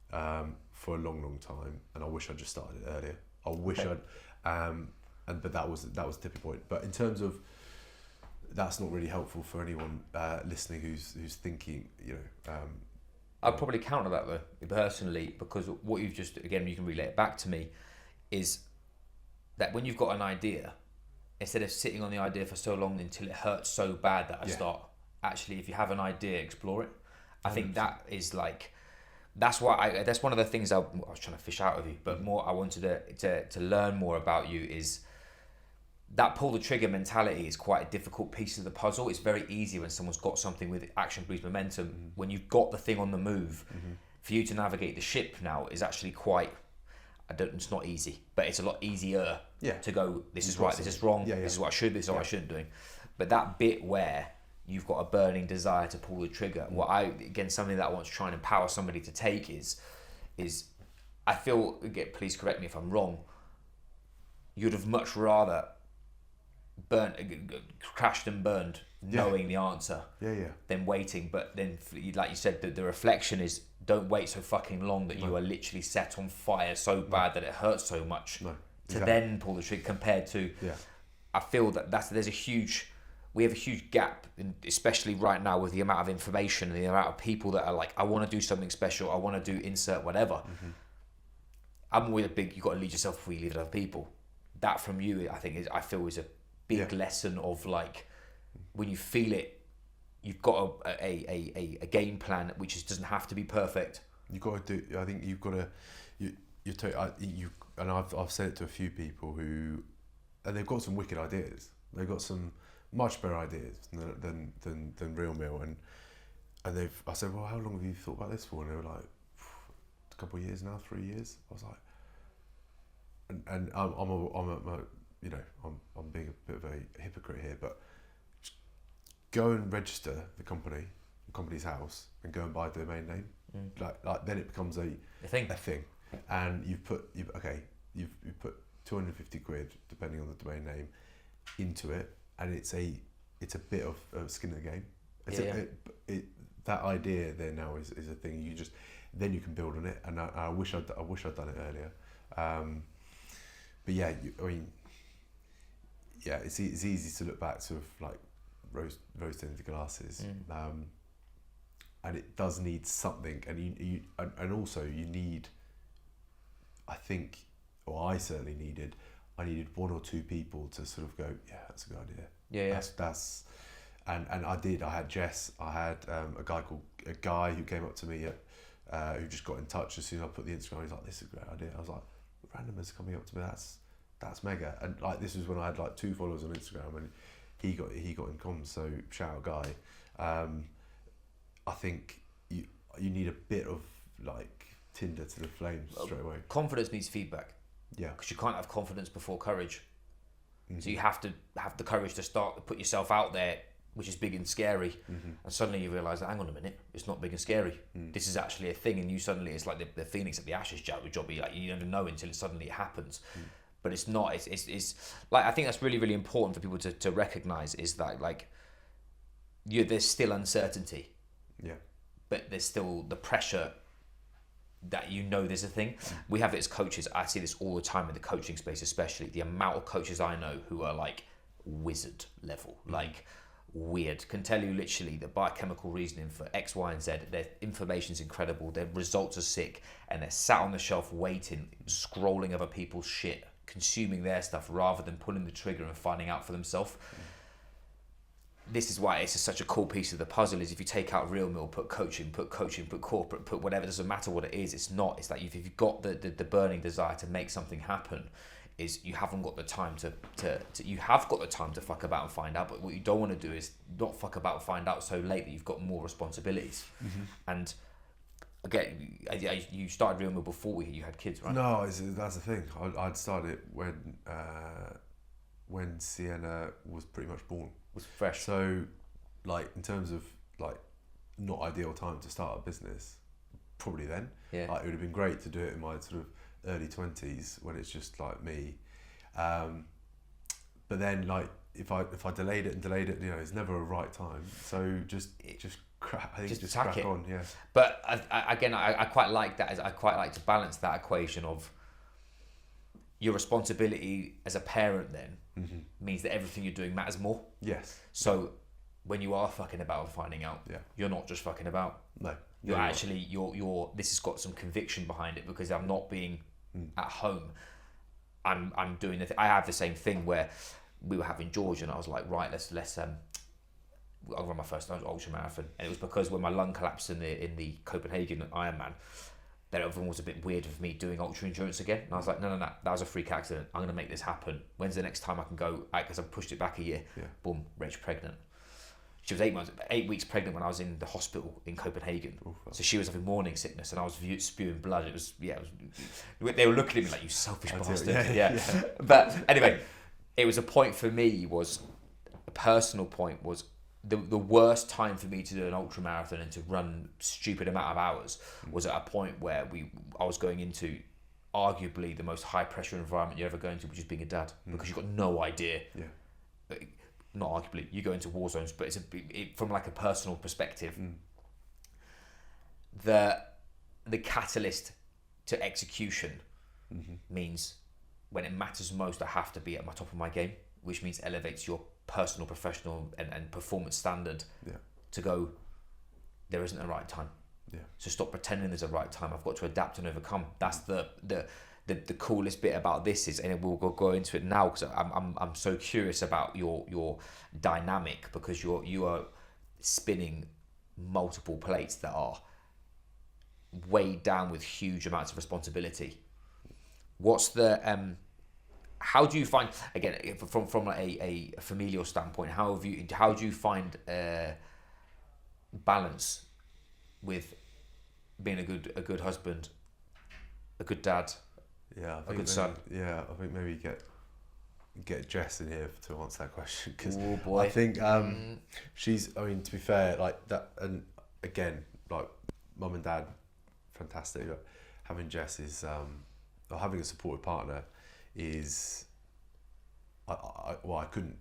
for a long time, and I wish I'd just started it earlier. I wish but that was a tipping point. But in terms of, that's not really helpful for anyone listening who's thinking, I'd probably counter that though, personally, because what you've just, again, you can relay it back to me, is that when you've got an idea, instead of sitting on the idea for so long until it hurts so bad that I start, actually, if you have an idea, explore it. I think that is like, that's one of the things I was trying to fish out of you, but more I wanted to learn more about you is that pull the trigger mentality is quite a difficult piece of the puzzle. It's very easy when someone's got something with action breeds momentum. When you've got the thing on the move, for you to navigate the ship now is actually quite, it's not easy, but it's a lot easier to go, this is right, this is wrong, this is what I should be, this is what I shouldn't be doing. But that bit where you've got a burning desire to pull the trigger, something that I want to try and empower somebody to take is I feel, again, please correct me if I'm wrong, you'd have much rather crashed and burned knowing the answer than waiting. But then, like you said, the reflection is, don't wait so fucking long that you are literally set on fire so bad that it hurts so much to then pull the trigger, compared to I feel that we have a huge gap, especially right now with the amount of information and the amount of people that are like, I want to do something special, I want to do insert whatever. I'm always you've got to lead yourself before you lead other people. That from you, I feel is a big lesson of, like, when you feel it, you've got a game plan which doesn't have to be perfect. You've got to do. I think you've got to. And I've said it to a few people and they've got some wicked ideas. They've got some much better ideas than REAL.MEAL, and I said, well, how long have you thought about this for? And they were like, a couple of years now, 3 years. I was like, and I'm being a bit of a hypocrite here, but just go and register the company's house, and go and buy a domain name. Like then it becomes a thing, and you've put 250 quid, depending on the domain name, into it, and it's a bit of skin in the game. That idea there now is a thing. Then you can build on it, and I wish I'd done it earlier. But it's easy to look back, sort of like rose tinted glasses, and it does need something, and also you need, I think, or I certainly needed. I needed one or two people to sort of go, yeah, that's a good idea. That's and I did. I had Jess. I had a guy who came up to me who just got in touch as soon as I put the Instagram. He's like, this is a great idea. I was like, randomers coming up to me. That's mega. And like, this was when I had like 2 followers on Instagram, and he got in comms. So shout out Guy. I think you need a bit of like tinder to the flames straight away. Confidence needs feedback. Yeah. Because you can't have confidence before courage. So you have to have the courage to start to put yourself out there, which is big and scary. And suddenly you realise, hang on a minute, it's not big and scary. This is actually a thing, and you suddenly, it's like the phoenix at the ashes job. Like, you never know until it happens. But it's not. It's like, I think that's really, really important for people to recognise, is that, like, there's still uncertainty. Yeah. But there's still the pressure that there's a thing. We have it as coaches. I see this all the time in the coaching space, especially the amount of coaches I know who are like wizard level, like weird, can tell you literally the biochemical reasoning for X, Y, and Z. Their information's incredible, their results are sick, and they're sat on the shelf waiting, scrolling other people's shit, consuming their stuff rather than pulling the trigger and finding out for themselves. this is why it's just such a cool piece of the puzzle. Is if you take out Real Meal, put coaching, put corporate, put whatever. It doesn't matter what it is. It's not. It's that if you've got the burning desire to make something happen, is you haven't got the time to you have got the time to fuck about and find out. But what you don't want to do is not fuck about and find out so late that you've got more responsibilities. And again, you started Real Meal before you had kids, right? No, that's the thing. I'd started when Sienna was pretty much born. Was fresh. So, like, in terms of like not ideal time to start a business, probably then. Yeah. Like, it would have been great to do it in my sort of early 20s when it's just like me. But then, like, if I delayed it, you know, it's never a right time. So just crack on, yeah. But I quite like that. I quite like to balance that equation of your responsibility as a parent then means that everything you're doing matters more. Yes. So when you are fucking about and finding out, yeah, you're not just fucking about. No. You're actually you're this has got some conviction behind it, because I'm not being at home. I'm doing the I have the same thing where we were having George and I was like, right, let's I'll run my first ultra marathon, and it was because when my lung collapsed in the Copenhagen Ironman, that everyone was a bit weird of me doing ultra endurance again, and I was like, no, that was a freak accident. I'm gonna make this happen. When's the next time I can go? Because I pushed it back a year. Yeah. Boom, Rach pregnant. She was 8 weeks pregnant when I was in the hospital in Copenhagen. Oof. So she was having morning sickness, and I was spewing blood. It was they were looking at me like, you selfish bastard. Yeah. But anyway, it was a point for me, was a personal point, was the worst time for me to do an ultra marathon and to run stupid amount of hours was at a point where I was going into arguably the most high pressure environment you ever go into, which is being a dad, because you've got no idea. Yeah. Not arguably, you go into war zones, but from like a personal perspective, the catalyst to execution means when it matters most, I have to be at my top of my game, which means elevates your personal, professional, and performance standard. Yeah. To go, there isn't a right time. Yeah. So stop pretending there's a right time. I've got to adapt and overcome. That's the coolest bit about this is, and we'll go into it now, because I'm so curious about your dynamic, because you are spinning multiple plates that are weighed down with huge amounts of responsibility. What's the how do you find, again, from a familial standpoint, how do you find balance with being a good husband, a good dad, yeah, a good son? Yeah, I think maybe get Jess in here to answer that question, because I think she's, I mean, to be fair, like that, and again, like mum and dad, fantastic, but having Jess is or having a supportive partner is, I couldn't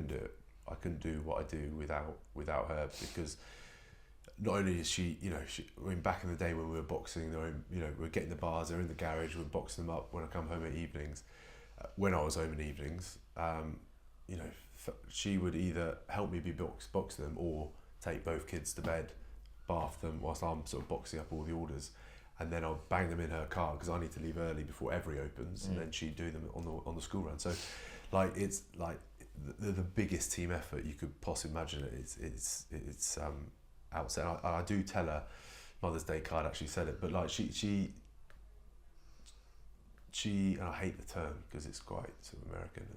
do it. I couldn't do what I do without her, because not only is she, you know, I mean, back in the day when we were boxing, you know, we were getting the bars, they're in the garage, we're boxing them up when I come home at evenings. When I was home in evenings, you know, she would either help me box them, or take both kids to bed, bath them whilst I'm sort of boxing up all the orders, and then I'll bang them in her car because I need to leave early before every opens, and then she'd do them on the school run. So, like, it's like the biggest team effort you could possibly imagine. It's outside. I do tell her, Mother's Day card actually said it, but like she and I hate the term because it's quite sort of American,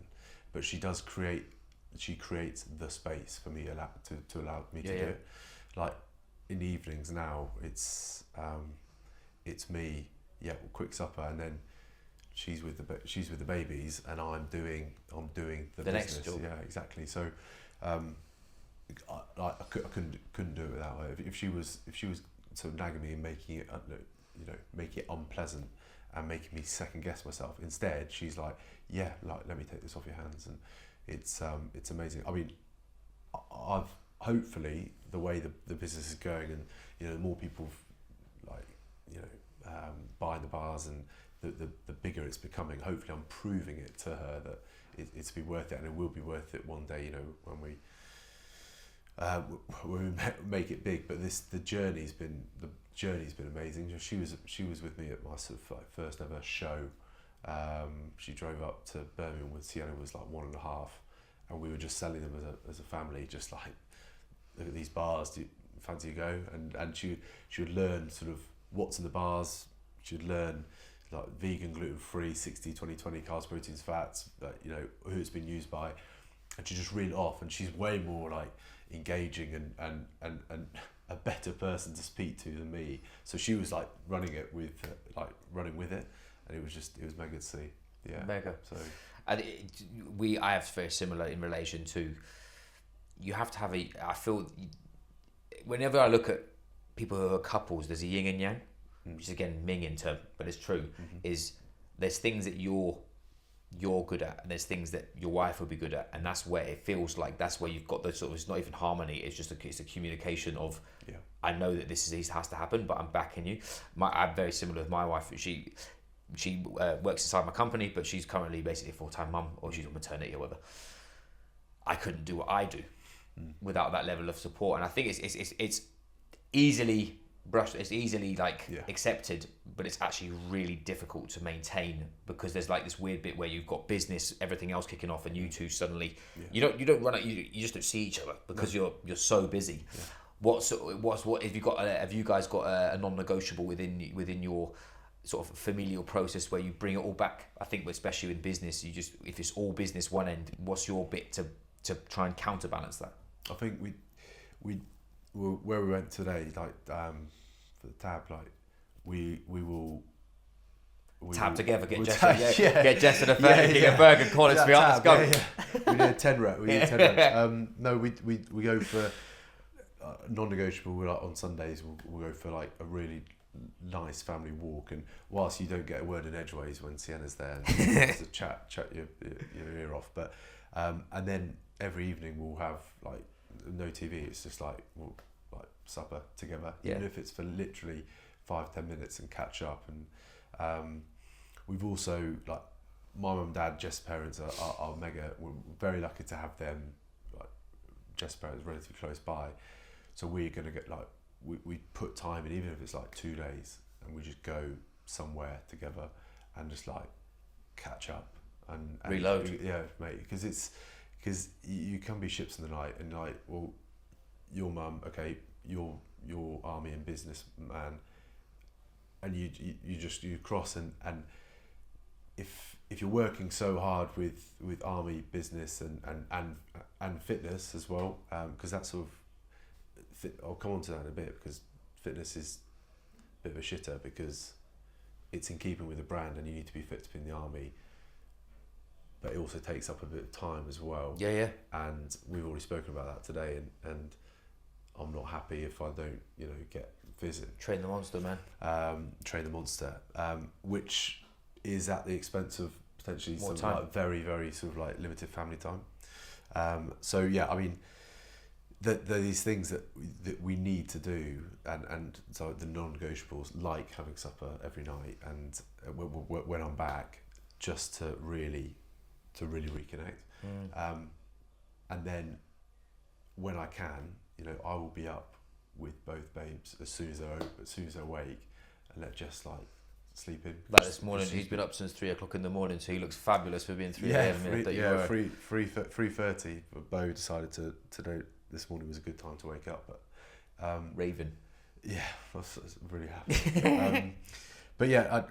but she does creates the space for me to allow me to do it. Like in the evenings now, it's me, quick supper, and then she's with the babies, and I'm doing the business. Next job. Yeah, exactly. So I couldn't do it without her. If she was sort of nagging me and making it unpleasant and making me second guess myself, instead she's like, let me take this off your hands, and it's amazing. I mean, I've hopefully, the way the business is going, and you know, more people buying the bars, and the bigger it's becoming, hopefully I'm proving it to her that it's be worth it, and it will be worth it one day, you know, when we make it big. But the journey's been amazing. She was with me at my sort of like first ever show. She drove up to Birmingham when Sienna was like 1.5, and we were just selling them as a family, just like look at these bars, do you fancy you go? And she would learn sort of what's in the bars. She would learn like vegan, gluten-free, 60, 20, 20 carbs, proteins, fats, you know, who it's been used by, and she just reel it off. And she's way more like engaging and a better person to speak to than me. So she was like running with it, and it was mega to see. Yeah, mega. So I have very similar in relation to, you have to have I feel whenever I look at people who are couples, there's a yin and yang, which is again Ming in term, but it's true. Is there's things that you're good at, and there's things that your wife will be good at, and that's where it feels like that's where you've got the sort of, it's not even harmony, it's just it's a communication of, I know that this has to happen, but I'm backing you. I'm very similar with my wife. She works inside my company, but she's currently basically a full-time mum, or she's on maternity or whatever. I couldn't do what I do without that level of support, and I think it's easily brushed, it's easily accepted, but it's actually really difficult to maintain, because there's like this weird bit where you've got business, everything else kicking off, and you two suddenly you don't run out, you just don't see each other because you're so busy. What have you guys got a non-negotiable within your sort of familial process where you bring it all back? I think especially in business, if it's all business one end, what's your bit to try and counterbalance that? I think we where we went today, like for the tab, like we will tab together, get Jess, get Jess in a burger, call it, let's go. We did 10 reps. No, we go for non-negotiable. We're like on Sundays we'll go for like a really nice family walk, and whilst you don't get a word in edgeways when Sienna's there, and just to chat your ear off, but and then every evening we'll have like no TV. It's just like supper together, even if it's for literally 5-10 minutes, and catch up. And we've also, like, my mum and dad, Jess' parents are mega. We're very lucky to have them, like Jess' parents, relatively close by. So we're gonna get like we put time in, even if it's like 2 days, and we just go somewhere together and just like catch up and reload. Mate, because you can be ships in the night, and like, well, your mum, okay, your army and business man, and you cross, and if you're working so hard with army, business, and fitness as well, because that's sort of I'll come on to that in a bit, because fitness is a bit of a shitter, because it's in keeping with the brand, and you need to be fit to be in the army, but it also takes up a bit of time as well. And we've already spoken about that today, and I'm not happy if I don't, get visit. Train the monster, man. Train the monster, which is at the expense of potentially more some time. Like very, very sort of like limited family time. So yeah, I mean, these things that we need to do, and so the non-negotiables, like having supper every night, and when I'm back, just to really reconnect. And then when I can, I will be up with both babes as soon as they're awake, and let Jess like sleep in. Like this morning, he's been up since 3 o'clock in the morning, so he looks fabulous for being 3 a.m. 3:30. But Bo decided to know this morning was a good time to wake up, but raving. Yeah, I was really happy. But yeah,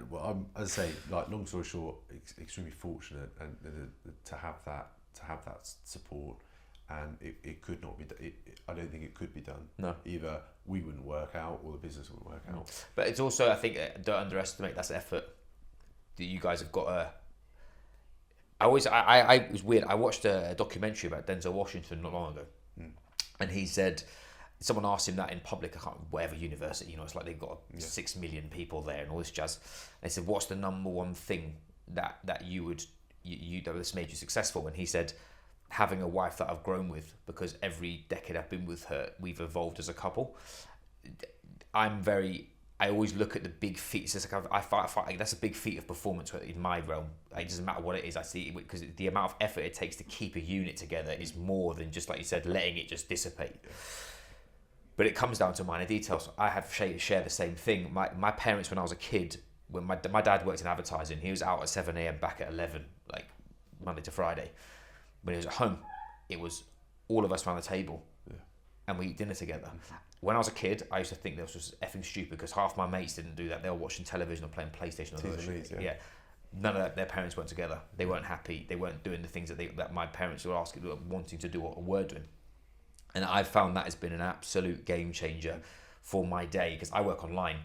as I say, like, long story short, extremely fortunate, and to have that support, and it could not be. I don't think it could be done. No, either we wouldn't work out, or the business wouldn't work out. But it's also, I think, don't underestimate that effort that you guys have got. It was weird. I watched a documentary about Denzel Washington not long ago, and he said, someone asked him that in public, I can't remember, whatever university, it's like they've got 6 million people there and all this jazz. They said, what's the number one thing that you that's made you successful? And he said, having a wife that I've grown with, because every decade I've been with her, we've evolved as a couple. I always look at the big feats. It's like I fight, that's a big feat of performance in my realm. It doesn't matter what it is. I see it because the amount of effort it takes to keep a unit together is more than just, like you said, letting it just dissipate. But it comes down to minor details. I have share the same thing. My parents, when I was a kid, when my dad worked in advertising, he was out at 7 a.m, back at 11, like Monday to Friday. When he was at home, it was all of us around the table. and we eat dinner together. When I was a kid, I used to think that was just effing stupid because half my mates didn't do that. They were watching television or playing PlayStation. Yeah. None of their parents weren't together. They weren't happy. They weren't doing the things that my parents were wanting to do or were doing. And I found that has been an absolute game changer for my day because I work online.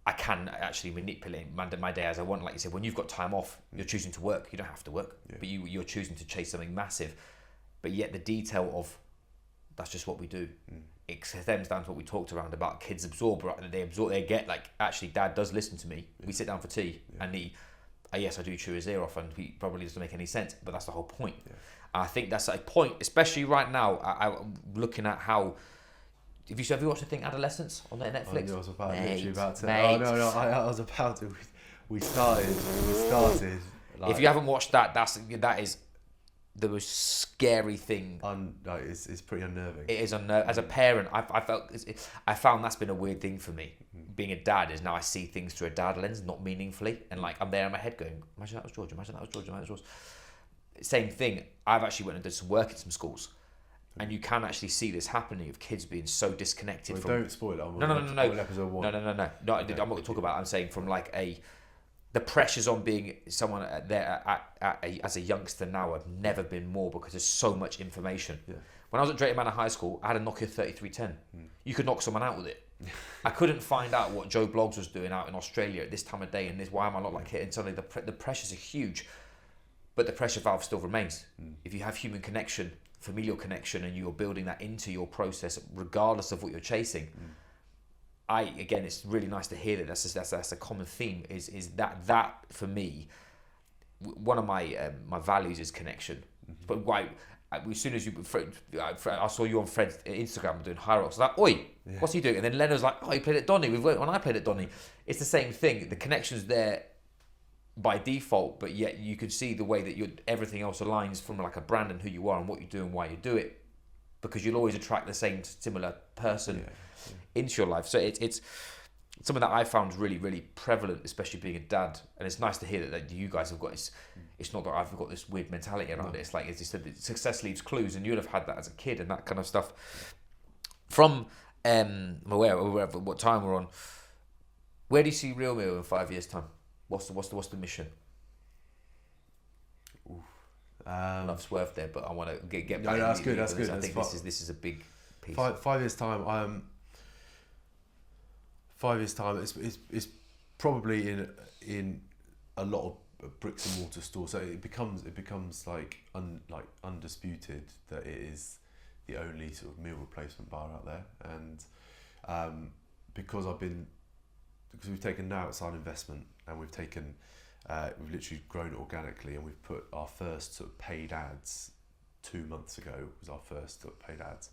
I can actually manipulate my day as I want. Like you said, when you've got time off, you're choosing to work. You don't have to work, but you're choosing to chase something massive. But yet the detail of that's just what we do. It stems down to what we talked around about kids absorb. Right? They get like, actually, Dad does listen to me. We sit down for tea, and yes, I do chew his ear off, and he probably doesn't make any sense. But that's the whole point. I think that's a point, especially right now. I'm looking at how. Have you watched the thing Adolescence on Netflix? I was about to. Oh no, I was about to. We started. Like, if you haven't watched that, that is the most scary thing. It's pretty unnerving. It is unnerving. As a parent, I found that's been a weird thing for me. Being a dad is now I see things through a dad lens, not meaningfully, and like I'm there in my head going, imagine that was George. Imagine that was George. Imagine that was George. Same thing. I've actually went and did some work in some schools. And you can actually see this happening of kids being so disconnected from. Don't spoil it. No. Episode 1. No. I'm not going to talk about it. I'm saying from like the pressures on being someone there as a youngster now have never been more because there's so much information. Yeah. When I was at Drayton Manor High School, I had a Nokia 3310. You could knock someone out with it. I couldn't find out what Joe Bloggs was doing out in Australia at this time of day and why am I not like it? And suddenly the pressures are huge, but the pressure valve still remains. If you have human connection, familial connection, and you're building that into your process regardless of what you're chasing. Again, it's really nice to hear that that's a common theme is that for me, one of my my values is connection. But why as soon as I saw you on Fred's Instagram doing high rocks, I was like, oi, what's he doing? And then Leonard's like, oh, he played at Donny. When I played at Donny, it's the same thing. The connection's there by default, but yet you could see the way that everything else aligns from like a brand and who you are and what you do and why you do it, because you'll always attract the same similar person into your life. So it's something that I found really, really prevalent, especially being a dad. And it's nice to hear that you guys have got it's not that I've got this weird mentality around it. It's like, as you said, success leaves clues, and you'd have had that as a kid and that kind of stuff. From wherever, what time we're on, where do you see Real Meal in 5 years' time? What's the mission? I've swerved there, but I want to get back. No, that's good. That's good. I think this is a big piece. 5 years time. 5 years time. It's probably in a lot of bricks and mortar stores. So it becomes like undisputed that it is the only sort of meal replacement bar out there, and because we've taken no outside investment, and we've literally grown it organically, and we've put our first sort of paid ads 2 months ago was our first sort of paid ads,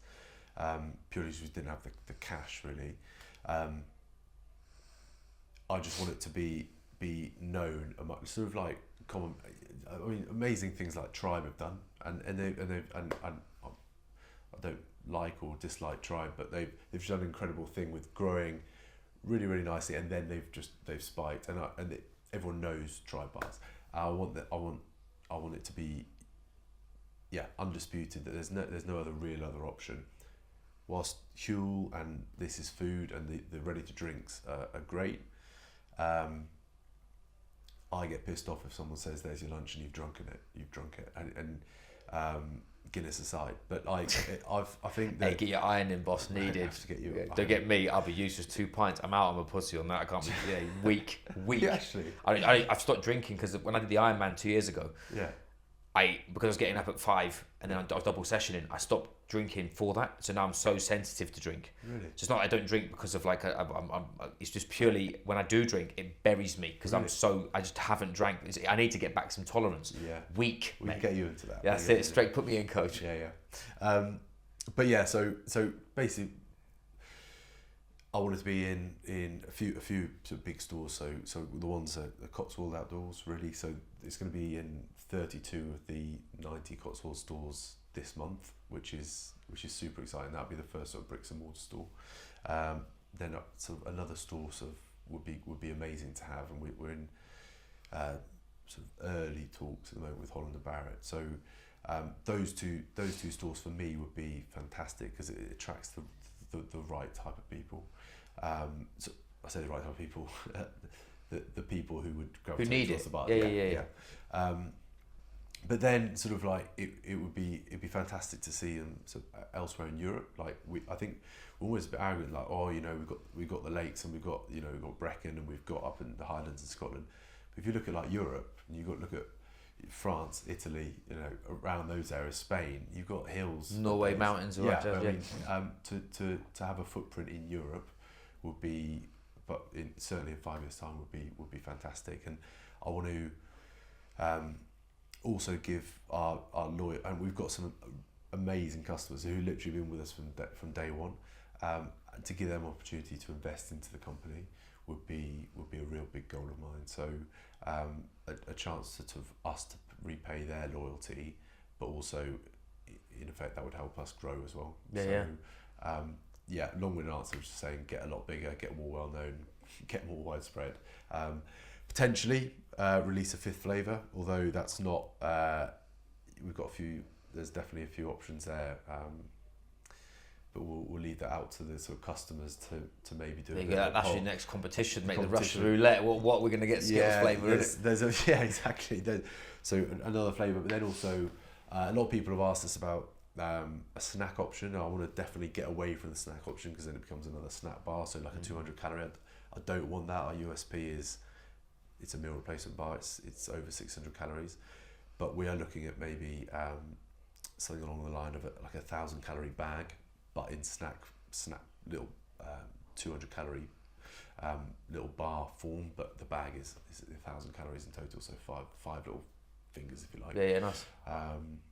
purely because we didn't have the cash really. I just want it to be known among sort of like common. I mean, amazing things like Tribe have done, and I don't like or dislike Tribe, but they've done an incredible thing with growing really, really nicely, and then they've spiked, and everyone knows Tribe bars. I want it to be undisputed that there's no other option. Whilst Huel and This Is Food and the ready to drinks are great, I get pissed off if someone says there's your lunch and you've drunk it, and Guinness aside, but like I think that, hey, get your iron in, boss. Needed. Have to get you. Don't get me. I'll be used to 2 pints. I'm out. I'm a pussy on that. I can't be. Weak. Actually, I've stopped drinking because when I did the Ironman 2 years ago, because I was getting up at 5 and then I was double sessioning, I stopped drinking for that. So now I'm so sensitive to drink. Really? So it's not I don't drink because of like it's just purely when I do drink, it buries me because I just haven't drank. I need to get back some tolerance. Yeah. Weak. We can get you into that. That's it. Straight. Put me in, coach. Yeah. But yeah. So basically, I wanted to be in a few sort of big stores. So the ones at the Cotswold Outdoors really. So it's going to be in 32 of the 90 Cotswold stores this month, which is super exciting. That'll be the first sort of bricks and mortar store. Then sort of another store sort of would be amazing to have, and we're in sort of early talks at the moment with Holland and Barrett. So Those two stores for me would be fantastic because it attracts the right type of people. So I say the right type of people, the people who would gravitate need towards it. the bar. Yeah. But then sort of like it'd be fantastic to see them elsewhere in Europe. Like I think we're always a bit arrogant, like, oh, you know, we've got the lakes and we've got Brecon and we've got up in the Highlands in Scotland. But if you look at like Europe and you've got to look at France, Italy, you know, around those areas, Spain, you've got hills, Norway mountains. I mean, to have a footprint in Europe would be, but certainly in 5 years' time would be fantastic. And I want to also give our loyal, and we've got some amazing customers who literally been with us from day one. To give them opportunity to invest into the company would be a real big goal of mine. So a chance to us to repay their loyalty, but also in effect that would help us grow as well. Long-winded answer was just saying get a lot bigger, get more well known, get more widespread. Potentially release a 5th flavour, although that's not. We've got a few. There's definitely a few options there. But we'll leave that out to the sort of customers to maybe do. That's your next competition. Make the Russian roulette. What we're going to get Skittles flavour. Exactly. So another flavour, but then also a lot of people have asked us about a snack option. I want to definitely get away from the snack option because then it becomes another snack bar. So like a 200 calorie. I don't want that. Our USP is it's a meal replacement bar. It's over 600 calories, but we are looking at maybe something along the line of like a 1,000 calorie bag, but in snack little 200 calorie little bar form, but the bag is 1,000 calories in total, so five little fingers if you like. Yeah, nice.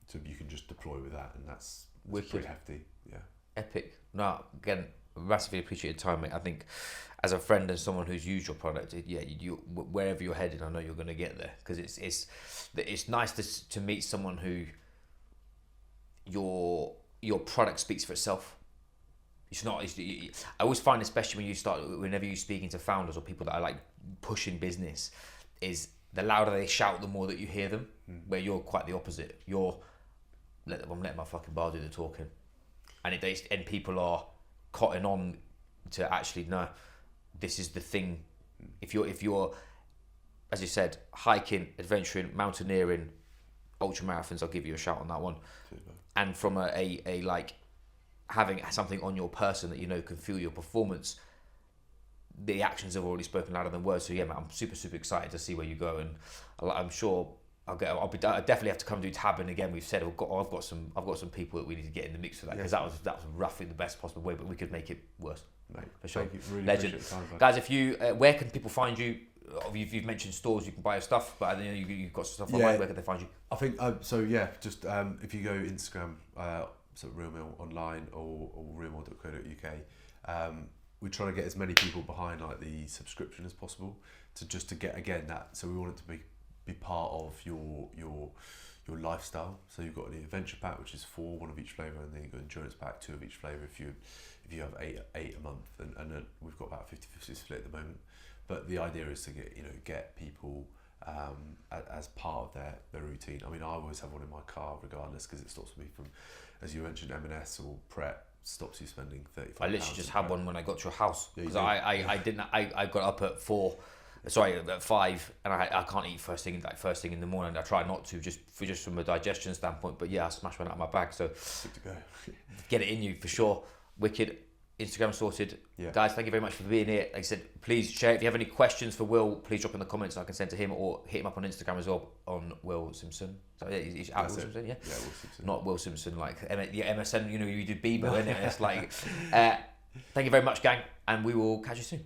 So you can just deploy with that, and that's pretty hefty. Yeah. Epic. No, again, massively appreciate your time, mate. I think as a friend and someone who's used your product, you wherever you're headed, I know you're going to get there because it's nice to meet someone who your product speaks for itself. It's not. I always find, especially whenever you're speaking to founders or people that are like pushing business, is the louder they shout, the more that you hear them. Where you're quite the opposite. I'm letting my fucking bar do the talking, and people are cotton on to actually no, this is the thing. If you're, as you said, hiking, adventuring, mountaineering, ultra marathons, I'll give you a shout on that one. Super. And from a like having something on your person that you know can fuel your performance, the actions have already spoken louder than words. So yeah, man, I'm super excited to see where you go, and I'm sure I definitely have to come do Tabin again. We've said I've got some people that we need to get in the mix for that because that was roughly the best possible way, but we could make it worse. Mate, for sure. Thank you. Really Legend. appreciate the time, guys. If you where can people find you? You've mentioned stores you can buy your stuff, but I know you've got stuff online. Where can they find you? I think just if you go Instagram, so REAL.MEAL online or realmeal.co.uk, we try to get as many people behind like the subscription as possible to get again that. So we want it to be part of your lifestyle. So you've got the adventure pack, which is 4, 1 of each flavour, and then you've got endurance pack, 2 of each flavour. If you have eight a month, and we've got about 50-50 split at the moment. But the idea is to get people as part of their routine. I mean, I always have one in my car regardless because it stops me from, as you mentioned, M&S or Pret stops you spending £35. I literally just had one when I got to your house because Yeah, I got up at 5, and I can't eat first thing in the morning. I try not to just from a digestion standpoint. But yeah, I smashed one out of my bag. So good to go. Get it in you for sure. Wicked. Instagram sorted. Yeah. Guys, thank you very much for being here. Like I said, please share. If you have any questions for Will, please drop in the comments. I can send to him or hit him up on Instagram as well on Will Simpson. So he's at Will Simpson, yeah? Yeah, Will Simpson. Not Will Simpson, like MSN, you do Bieber, isn't it? It's like, thank you very much, gang, and we will catch you soon.